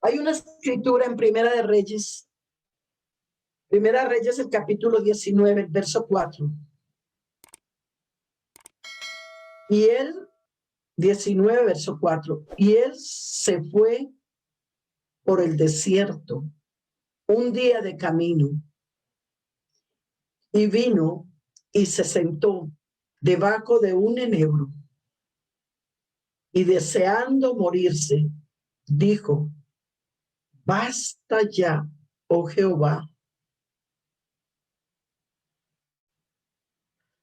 Hay una escritura en Primera de Reyes, el capítulo 19, el verso 4. Y él, 19, verso 4, y él se fue por el desierto un día de camino, y vino y se sentó debajo de un enebro, y deseando morirse, dijo: basta ya, oh Jehová.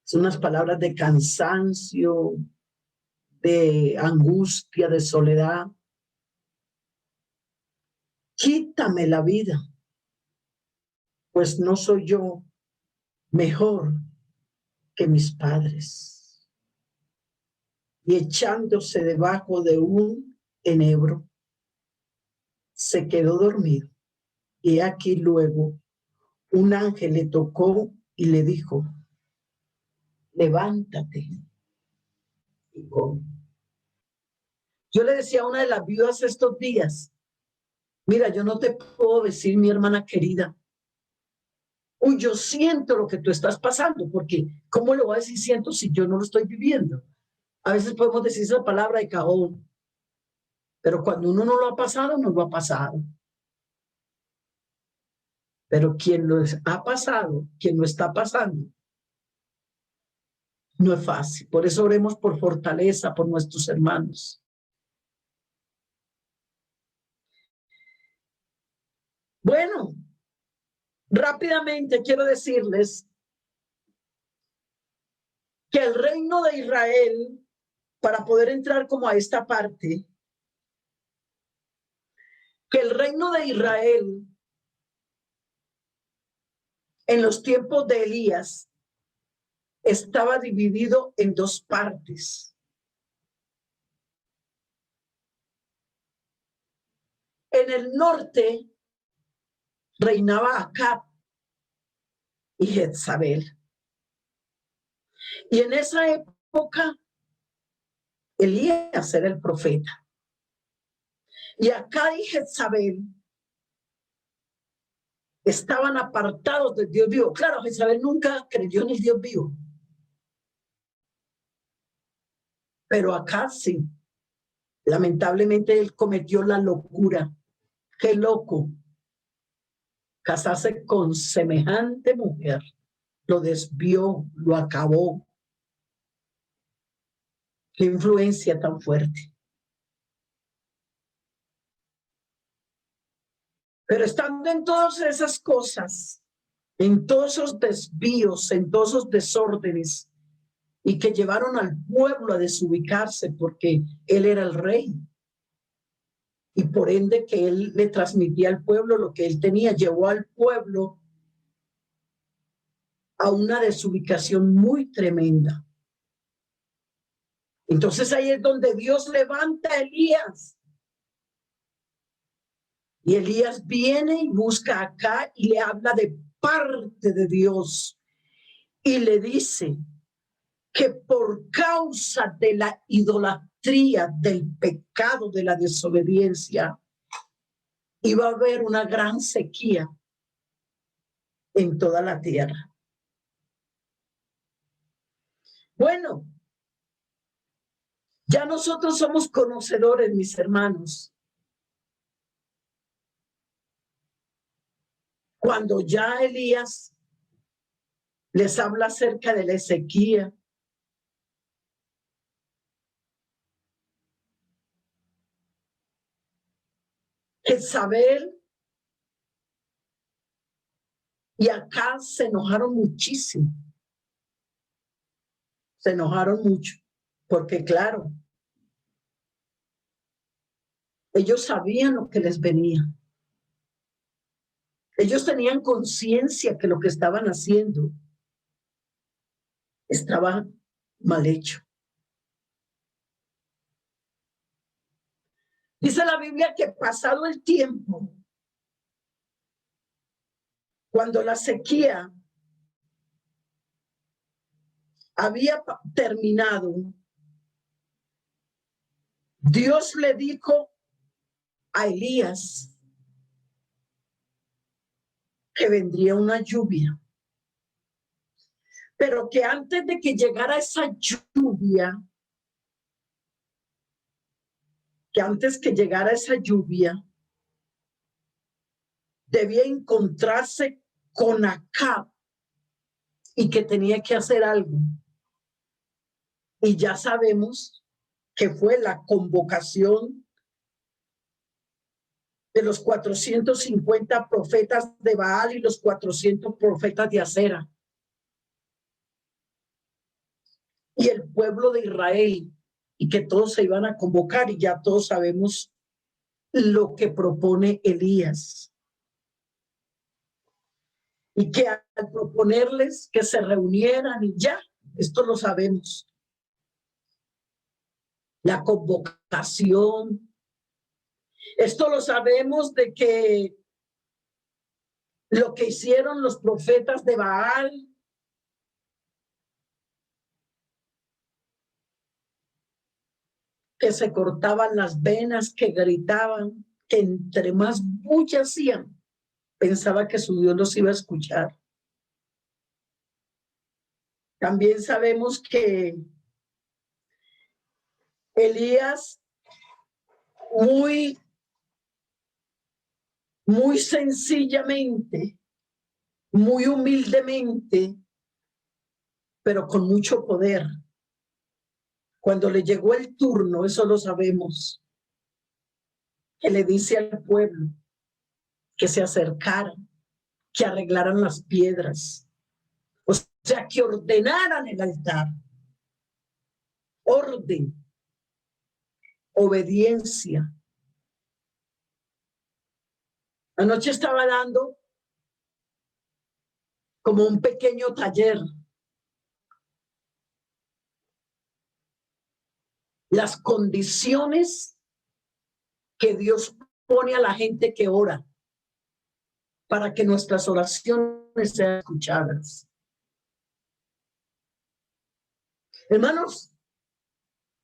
Son unas palabras de cansancio, de angustia, de soledad. Quítame la vida, pues no soy yo mejor que mis padres. Y echándose debajo de un enebro, se quedó dormido. Y aquí luego un ángel le tocó y le dijo: levántate y come. Yo le decía a una de las viudas estos días: mira, yo no te puedo decir, mi hermana querida, uy, yo siento lo que tú estás pasando, porque ¿cómo le voy a decir siento si yo no lo estoy viviendo? A veces podemos decir esa palabra de cajón, pero cuando uno no lo ha pasado, no lo ha pasado. Pero quien lo ha pasado, quien lo está pasando, no es fácil. Por eso oremos por fortaleza, por nuestros hermanos. Bueno, rápidamente quiero decirles que el reino de Israel, para poder entrar como a esta parte, que el reino de Israel en los tiempos de Elías estaba dividido en dos partes. En el norte reinaba Acab y Jezabel. Y en esa época Elías era el profeta. Y Acab y Jezabel estaban apartados del Dios vivo. Claro, Jezabel nunca creyó en el Dios vivo. Pero Acab sí. Lamentablemente él cometió la locura. Qué loco. Casarse con semejante mujer. Lo desvió, lo acabó. Qué influencia tan fuerte. Pero estando en todas esas cosas, en todos esos desvíos, en todos esos desórdenes, y que llevaron al pueblo a desubicarse porque él era el rey, y por ende que él le transmitía al pueblo lo que él tenía, llevó al pueblo a una desubicación muy tremenda. Entonces ahí es donde Dios levanta a Elías. Y Elías viene y busca acá y le habla de parte de Dios. Y le dice que por causa de la idolatría, del pecado, de la desobediencia, iba a haber una gran sequía en toda la tierra. Bueno, ya nosotros somos conocedores, mis hermanos. Cuando ya Elías les habla acerca de la sequía, Jezabel y Acab se enojaron muchísimo. Se enojaron mucho, porque claro, ellos sabían lo que les venía. Ellos tenían conciencia que lo que estaban haciendo estaba mal hecho. Dice la Biblia que pasado el tiempo, cuando la sequía había terminado, Dios le dijo a Elías que vendría una lluvia, pero que antes de que llegara esa lluvia, debía encontrarse con Acab y que tenía que hacer algo. Y ya sabemos que fue la convocación de los 450 profetas de Baal y los 400 profetas de Acera. Y el pueblo de Israel, y que todos se iban a convocar, y ya todos sabemos lo que propone Elías. Y que al proponerles que se reunieran, y ya, esto lo sabemos. La convocación. Esto lo sabemos de que lo que hicieron los profetas de Baal, que se cortaban las venas, que gritaban, que entre más bulla hacían, pensaba que su Dios los iba a escuchar. También sabemos que Elías muy sencillamente, muy humildemente, pero con mucho poder. Cuando le llegó el turno, eso lo sabemos, que le dice al pueblo que se acercaran, que arreglaran las piedras, o sea, que ordenaran el altar. Orden, obediencia. Anoche estaba dando como un pequeño taller. Las condiciones que Dios pone a la gente que ora para que nuestras oraciones sean escuchadas. Hermanos,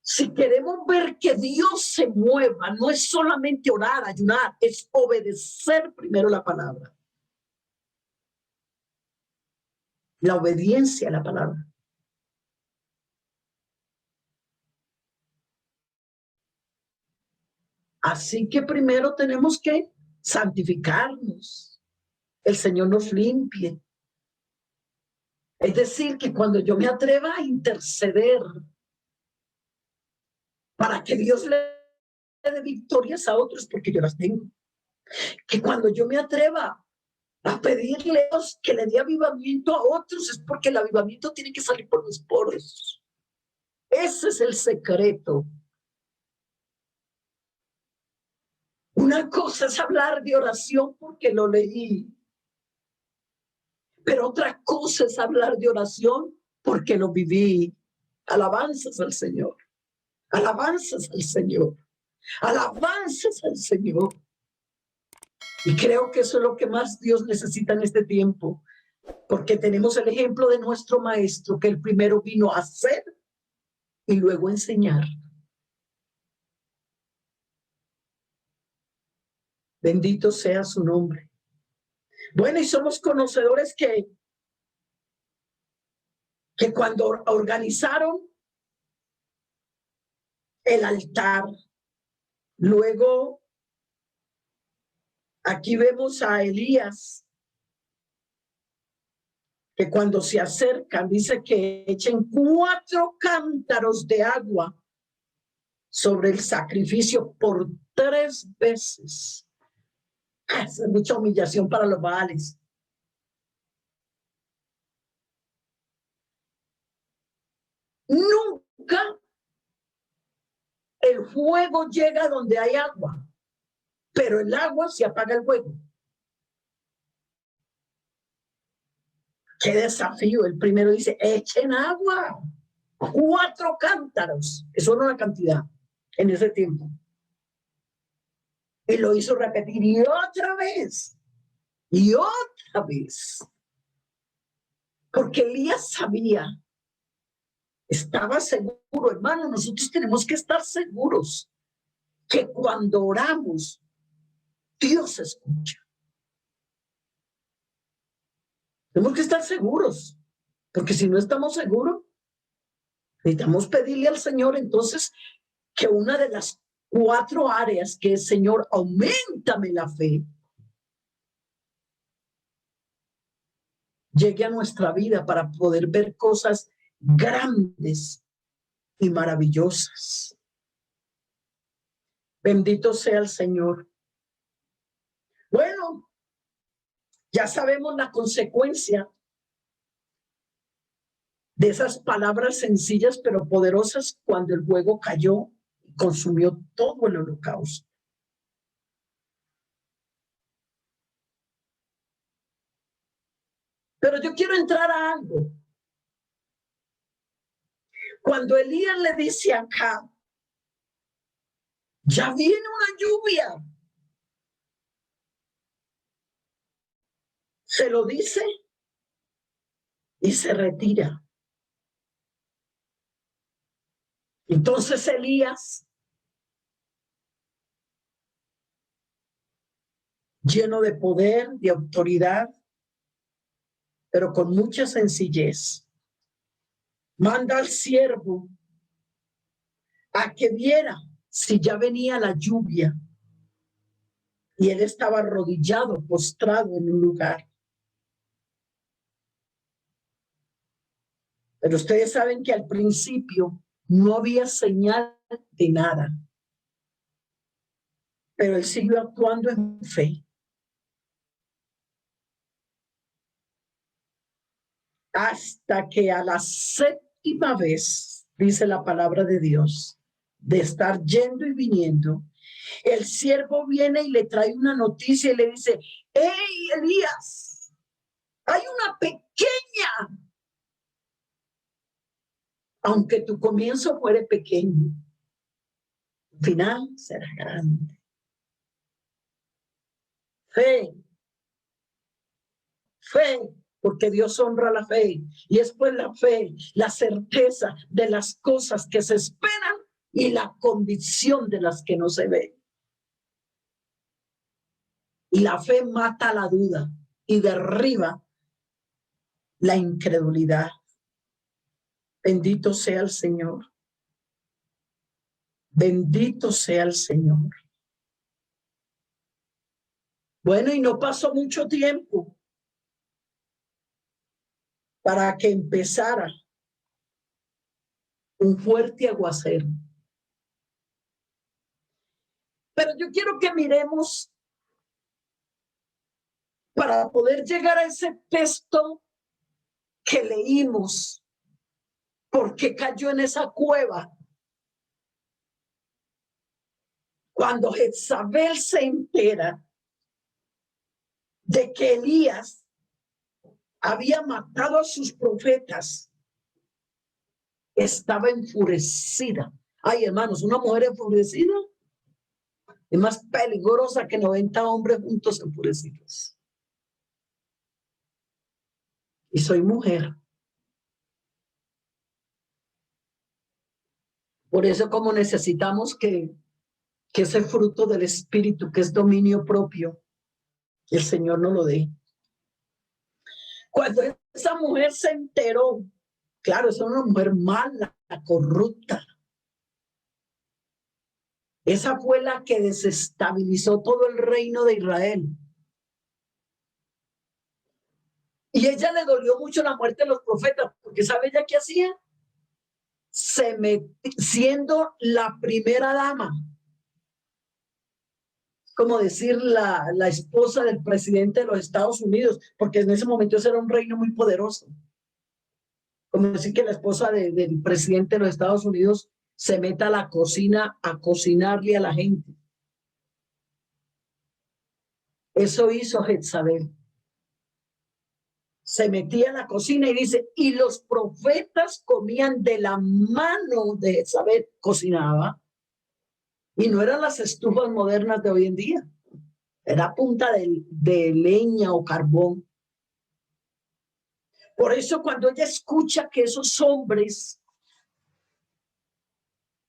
si queremos ver que Dios se mueva, no es solamente orar, ayunar, es obedecer primero la palabra. La obediencia a la palabra. Así que primero tenemos que santificarnos. El Señor nos limpie. Es decir, que cuando yo me atreva a interceder para que Dios le dé victorias a otros, porque yo las tengo. Que cuando yo me atreva a pedirle a Dios que le dé avivamiento a otros, es porque el avivamiento tiene que salir por los poros. Ese es el secreto. Una cosa es hablar de oración porque lo leí, pero otra cosa es hablar de oración porque lo viví. Alabanzas al Señor, alabanzas al Señor, alabanzas al Señor. Y creo que eso es lo que más Dios necesita en este tiempo, porque tenemos el ejemplo de nuestro maestro, que el primero vino a hacer y luego enseñar. Bendito sea su nombre. Bueno, y somos conocedores que cuando organizaron el altar, luego aquí vemos a Elías, que cuando se acercan dice que echen 4 cántaros de agua sobre el sacrificio por 3 veces. Es mucha humillación para los Baales. Nunca el fuego llega donde hay agua, pero el agua se apaga el fuego. ¡Qué desafío! El primero dice, echen agua. 4 cántaros. Eso no era una cantidad en ese tiempo. Y lo hizo repetir y otra vez. Y otra vez. Porque Elías sabía, estaba seguro, hermano, nosotros tenemos que estar seguros que cuando oramos, Dios escucha. Tenemos que estar seguros, porque si no estamos seguros, necesitamos pedirle al Señor entonces que una de las 4 áreas que es: Señor, auméntame la fe, llegue a nuestra vida para poder ver cosas grandes y maravillosas. Bendito sea el Señor. Bueno, ya sabemos la consecuencia de esas palabras sencillas pero poderosas cuando el fuego cayó y consumió todo el holocausto. Pero yo quiero entrar a algo. Cuando Elías le dice acá, ya viene una lluvia, se lo dice y se retira. Entonces Elías, lleno de poder, de autoridad, pero con mucha sencillez, manda al siervo a que viera si ya venía la lluvia. Y él estaba arrodillado, postrado en un lugar. Pero ustedes saben que al principio no había señal de nada. Pero él siguió actuando en fe. Hasta que a la 7ª vez, dice la palabra de Dios, de estar yendo y viniendo, el siervo viene y le trae una noticia y le dice: ¡Hey, Elías! Hay una pequeña, aunque tu comienzo fuere pequeño, tu final será grande. Fe, fe, porque Dios honra la fe. Y después la fe, la certeza de las cosas que se esperan y la convicción de las que no se ven. Y la fe mata la duda y derriba la incredulidad. Bendito sea el Señor. Bendito sea el Señor. Bueno, y no pasó mucho tiempo para que empezara un fuerte aguacero. Pero yo quiero que miremos, para poder llegar a ese texto que leímos, porque cayó en esa cueva. Cuando Jezabel se entera de que Elías había matado a sus profetas, estaba enfurecida. Ay, hermanos, una mujer enfurecida es más peligrosa que 90 hombres juntos enfurecidos. Y soy mujer. Por eso, como necesitamos que ese fruto del Espíritu, que es dominio propio, el Señor no lo dé. Cuando esa mujer se enteró, claro, es una mujer mala, corrupta. Esa fue la que desestabilizó todo el reino de Israel. Y ella le dolió mucho la muerte de los profetas, porque ¿sabe ella qué hacía? Siendo la primera dama, como decir la esposa del presidente de los Estados Unidos, porque en ese momento ese era un reino muy poderoso. Como decir que la esposa del presidente de los Estados Unidos se meta a la cocina a cocinarle a la gente. Eso hizo Jezabel. Se metía en la cocina y dice, y los profetas comían de la mano de Jezabel, cocinaba. Y no eran las estufas modernas de hoy en día. Era punta de leña o carbón. Por eso cuando ella escucha que esos hombres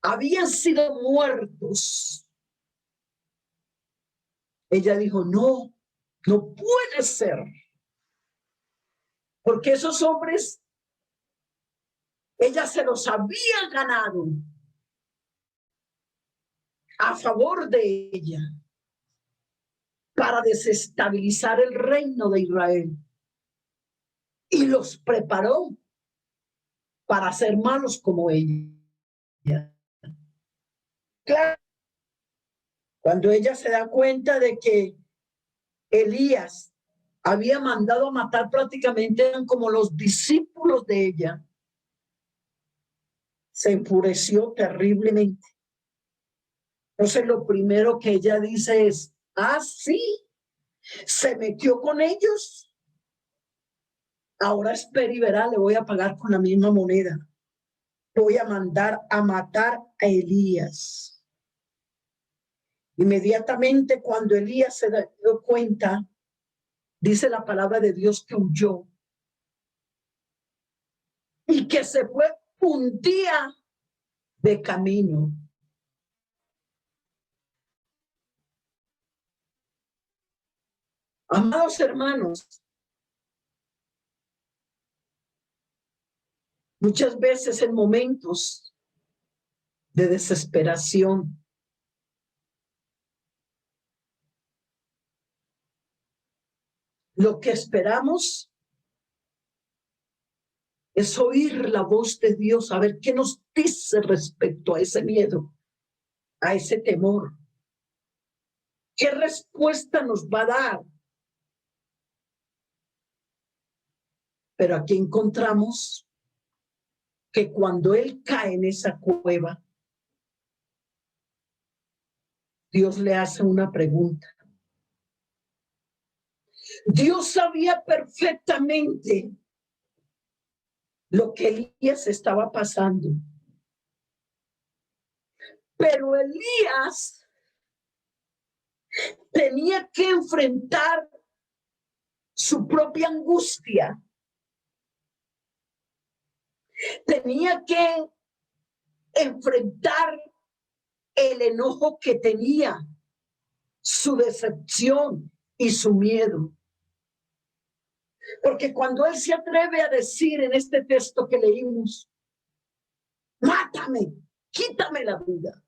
habían sido muertos, ella dijo, no, no puede ser. porque esos hombres, ella se los había ganado a favor de ella para desestabilizar el reino de Israel y los preparó para ser malos como ella. Claro, cuando ella se da cuenta de que Elías había mandado a matar, prácticamente eran como los discípulos de ella, se enfureció terriblemente. Entonces lo primero que ella dice es, sí, se metió con ellos. Ahora espera y verá, le voy a pagar con la misma moneda. Voy a mandar a matar a Elías. Inmediatamente cuando Elías se dio cuenta, dice la palabra de Dios que huyó y que se fue un día de camino. Amados hermanos, muchas veces en momentos de desesperación, lo que esperamos es oír la voz de Dios, a ver qué nos dice respecto a ese miedo, a ese temor. ¿Qué respuesta nos va a dar? Pero aquí encontramos que cuando él cae en esa cueva, Dios le hace una pregunta. Dios sabía perfectamente lo que Elías estaba pasando. Pero Elías tenía que enfrentar su propia angustia. Tenía que enfrentar el enojo que tenía, su decepción y su miedo. Porque cuando él se atreve a decir en este texto que leímos, mátame, quítame la vida,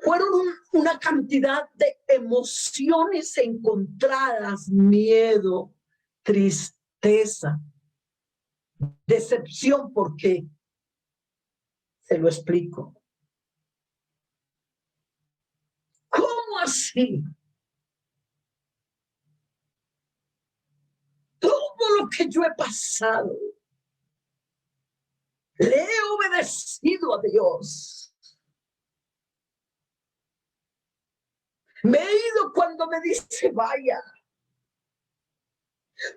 fueron una cantidad de emociones encontradas: miedo, tristeza, decepción. ¿Por qué? Se lo explico. ¿Cómo así? Todo lo que yo he pasado, le he obedecido a Dios. Me he ido cuando me dice vaya.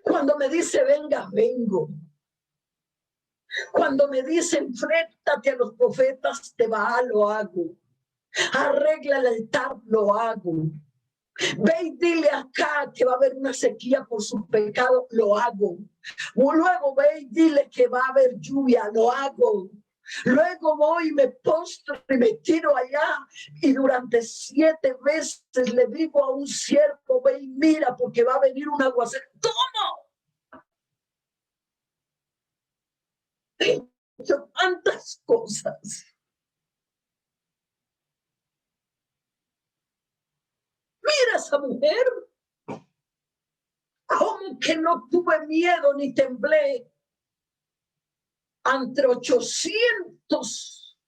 Cuando me dice venga, vengo. Cuando me dice enfréntate a los profetas de Baal, lo hago. Arregla el altar, lo hago. Ve y dile acá que va a haber una sequía por su pecado, lo hago. Luego ve y dile que va a haber lluvia, lo hago. Luego voy y me postro y me tiro allá y durante 7 veces le digo a un siervo, ve y mira porque va a venir un aguacero. ¡Toma! He hecho tantas cosas. Mira esa mujer. ¿Cómo que no tuve miedo ni temblé ante 800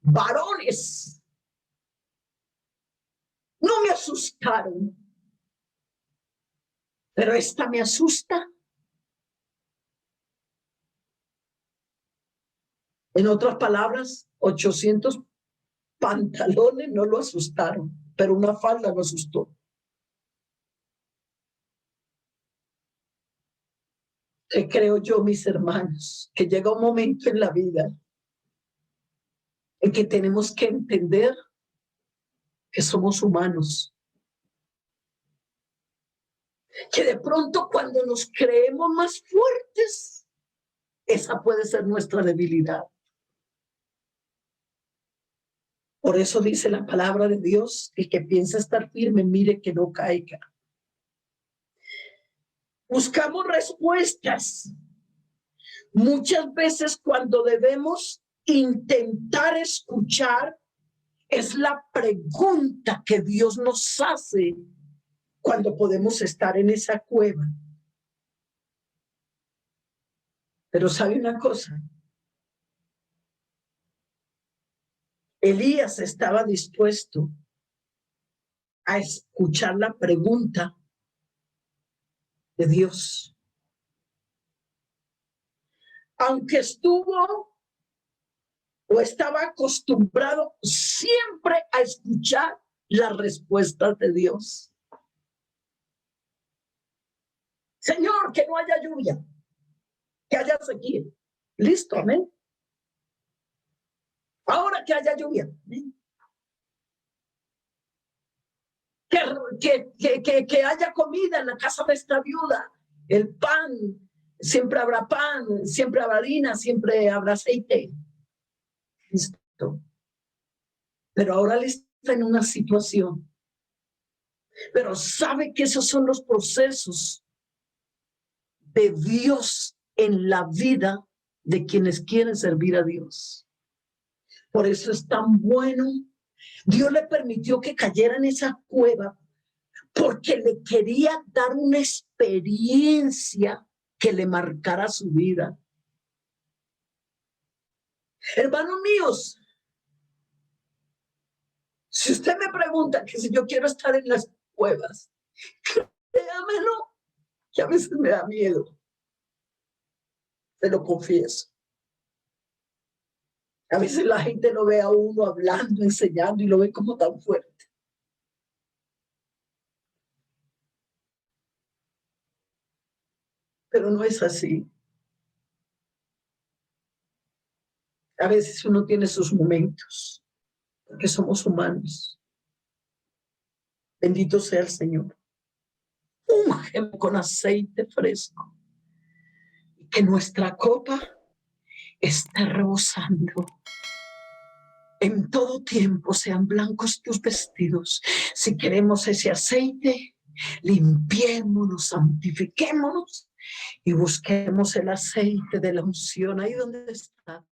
varones? No me asustaron, pero esta me asusta. En otras palabras, 800 pantalones no lo asustaron, pero una falda lo asustó. ¿Qué creo yo, mis hermanos? Que llega un momento en la vida en que tenemos que entender que somos humanos. Que de pronto cuando nos creemos más fuertes, esa puede ser nuestra debilidad. Por eso dice la palabra de Dios, el que piensa estar firme, mire que no caiga. Buscamos respuestas. Muchas veces cuando debemos intentar escuchar, es la pregunta que Dios nos hace cuando podemos estar en esa cueva. Pero ¿sabe una cosa? Elías estaba dispuesto a escuchar la pregunta de Dios. Aunque estuvo o estaba acostumbrado siempre a escuchar las respuestas de Dios. Señor, que no haya lluvia, que haya sequía. Listo, amén. Ahora que haya lluvia. Que haya comida en la casa de esta viuda. El pan, siempre habrá pan, siempre habrá harina, siempre habrá aceite. Listo. Pero ahora le está en una situación. Pero sabe que esos son los procesos de Dios en la vida de quienes quieren servir a Dios. Por eso es tan bueno. Dios le permitió que cayera en esa cueva porque le quería dar una experiencia que le marcara su vida. Hermanos míos, si usted me pregunta que si yo quiero estar en las cuevas, créamelo, que a veces me da miedo. Se lo confieso. A veces la gente lo ve a uno hablando, enseñando y lo ve como tan fuerte. Pero no es así. A veces uno tiene sus momentos, porque somos humanos. Bendito sea el Señor. Úngeme con aceite fresco. Y que nuestra copa esté rebosando. En todo tiempo sean blancos tus vestidos. Si queremos ese aceite, limpiémonos, santifiquémonos y busquemos el aceite de la unción ahí donde está.